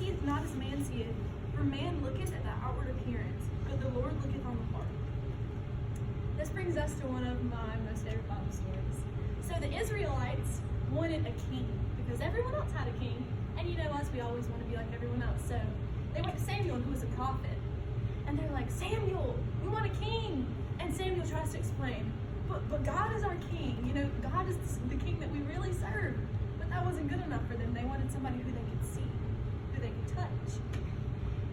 see it not as man seeth, for man looketh at the outward appearance, but the Lord looketh on the heart. This brings us to one of my most favorite Bible stories. So the Israelites wanted a king, because everyone else had a king, and you know us, we always want to be like everyone else. So they went to Samuel, who was a prophet, and they're like, Samuel, we want a king. And Samuel tries to explain, but God is our king. You know, God is the king that we really serve. But that wasn't good enough for them. They wanted somebody who they could see, who they could touch.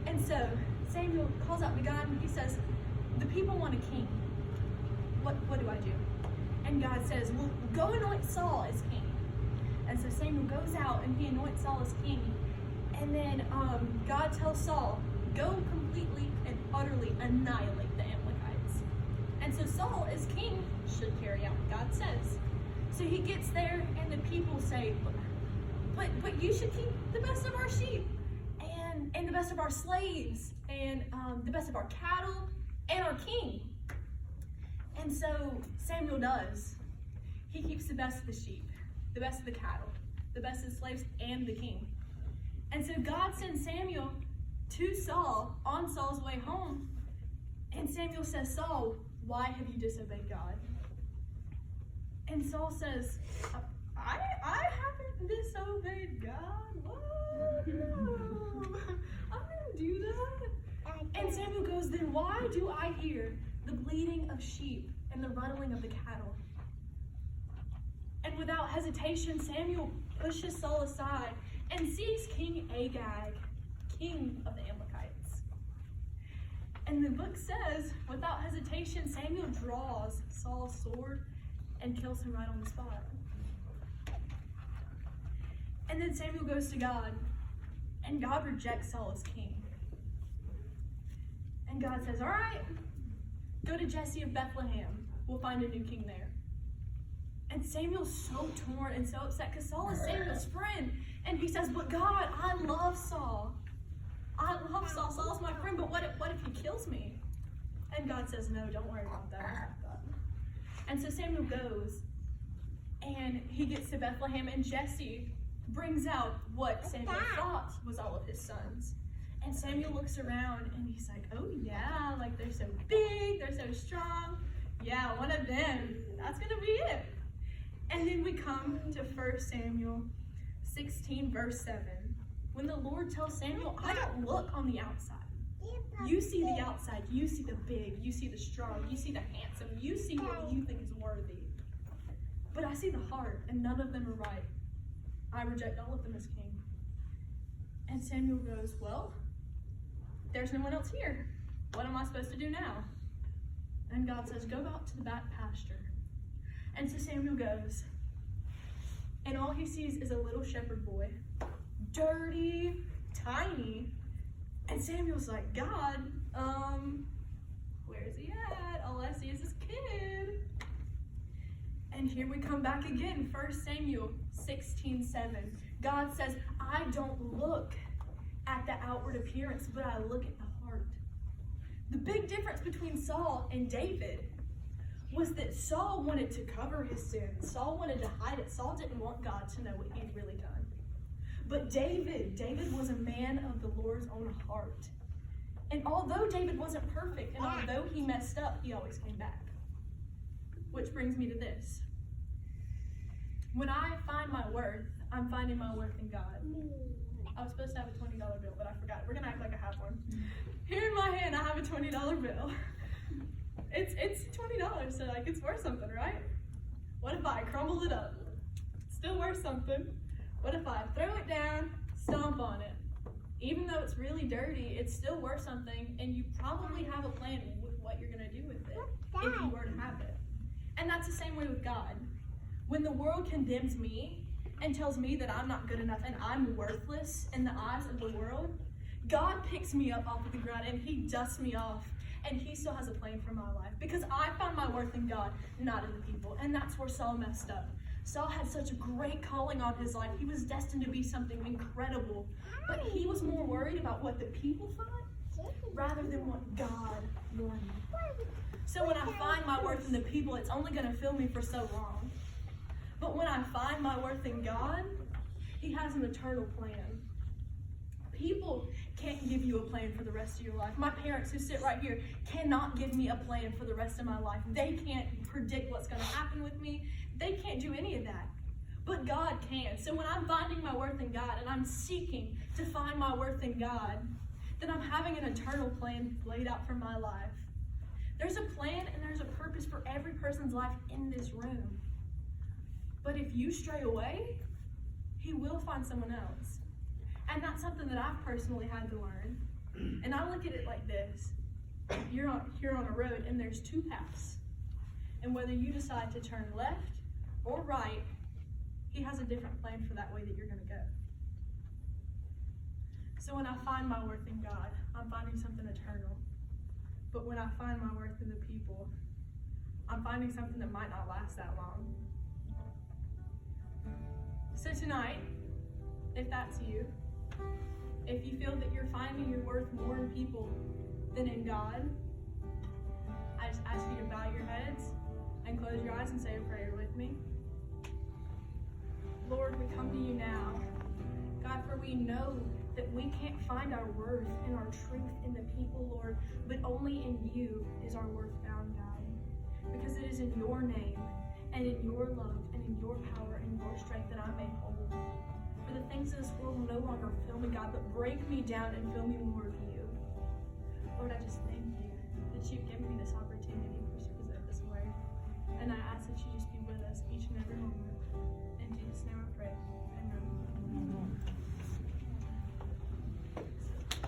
And so Samuel calls out to God and he says, the people want a king. What do I do? And God says, well, go anoint Saul as king. And so Samuel goes out and he anoints Saul as king. And then God tells Saul, go completely and utterly annihilate the Amalekites. And so Saul, as king, should carry out what God says. So he gets there and the people say, but you should keep the best of our sheep and the best of our slaves and the best of our cattle and our king. And so Samuel does. He keeps the best of the sheep, the best of the cattle, the best of the slaves, and the king. And so God sends Samuel to Saul on Saul's way home. And Samuel says, Saul, why have you disobeyed God? And Saul says, I haven't disobeyed God. What? No. I didn't do that. And Samuel goes, then why do I hear the bleating of sheep and the ruttling of the cattle? And without hesitation, Samuel pushes Saul aside and sees King Agag, king of the Amalekites. And the book says, without hesitation, Samuel draws Saul's sword and kills him right on the spot. And then Samuel goes to God, and God rejects Saul as king. And God says, all right, go to Jesse of Bethlehem. We'll find a new king there. And Samuel's so torn and so upset because Saul is Samuel's friend. And he says, but God, I love Saul. I love Saul. Saul's my friend, but what if he kills me? And God says, no, don't worry about that. And so Samuel goes, and he gets to Bethlehem, and Jesse brings out what Samuel thought was all of his sons. And Samuel looks around, and he's like, oh yeah, like they're so big, they're so strong. Yeah, one of them, that's going to be it. And then we come to 1 Samuel 16, verse 7. When the Lord tells Samuel, I don't look on the outside. You see the outside. You see the big. You see the strong. You see the handsome. You see what you think is worthy. But I see the heart, and none of them are right. I reject all of them as king. And Samuel goes, well, there's no one else here. What am I supposed to do now? And God says, go out to the back pasture. And so Samuel goes, and all he sees is a little shepherd boy, dirty, tiny. And Samuel's like, God, where's he at? All I see is this kid. And here we come back again, 1 Samuel 16:7. God says, I don't look at the outward appearance, but I look at the heart. The big difference between Saul and David was that Saul wanted to cover his sin. Saul wanted to hide it. Saul didn't want God to know what he'd really done. But David was a man of the Lord's own heart. And although David wasn't perfect, and although he messed up, he always came back. Which brings me to this. When I find my worth, I'm finding my worth in God. I was supposed to have a $20 bill, but I forgot. We're going to act like I have one. Here in my hand, I have a $20 bill. It's $20, so like it's worth something, right? What if I crumble it up? It's still worth something. What if I throw it down, stomp on it? Even though it's really dirty, it's still worth something, and you probably have a plan with what you're going to do with it, if you were to have it. And that's the same way with God. When the world condemns me and tells me that I'm not good enough and I'm worthless in the eyes of the world, God picks me up off of the ground and he dusts me off, and he still has a plan for my life. Because I found my worth in God, not in the people. And that's where Saul messed up. Saul had such a great calling on his life. He was destined to be something incredible. But he was more worried about what the people thought rather than what God wanted. So when I find my worth in the people, it's only going to fill me for so long. But when I find my worth in God, he has an eternal plan. People can't give you a plan for the rest of your life. My parents who sit right here cannot give me a plan for the rest of my life. They can't predict what's going to happen with me. They can't do any of that. But God can. So when I'm finding my worth in God and I'm seeking to find my worth in God, then I'm having an eternal plan laid out for my life. There's a plan and there's a purpose for every person's life in this room. But if you stray away, He will find someone else. And that's something that I've personally had to learn. And I look at it like this. You're on a road and there's two paths. And whether you decide to turn left or right, He has a different plan for that way that you're going to go. So when I find my worth in God, I'm finding something eternal. But when I find my worth in the people, I'm finding something that might not last that long. So tonight, if that's you, if you feel that you're finding your worth more in people than in God, I just ask you to bow your heads and close your eyes and say a prayer with me. Lord, we come to you now. God, for we know that we can't find our worth and our truth in the people, Lord, but only in you is our worth found, God. Because it is in your name and in your love and in your power and your strength that I'm made whole. For the things of this world will no longer fill me, God, but break me down and fill me more of you. Lord, I just thank you that you've given me this opportunity to present this word. And I ask that you just be with us each and every moment. In Jesus' name I pray. Amen.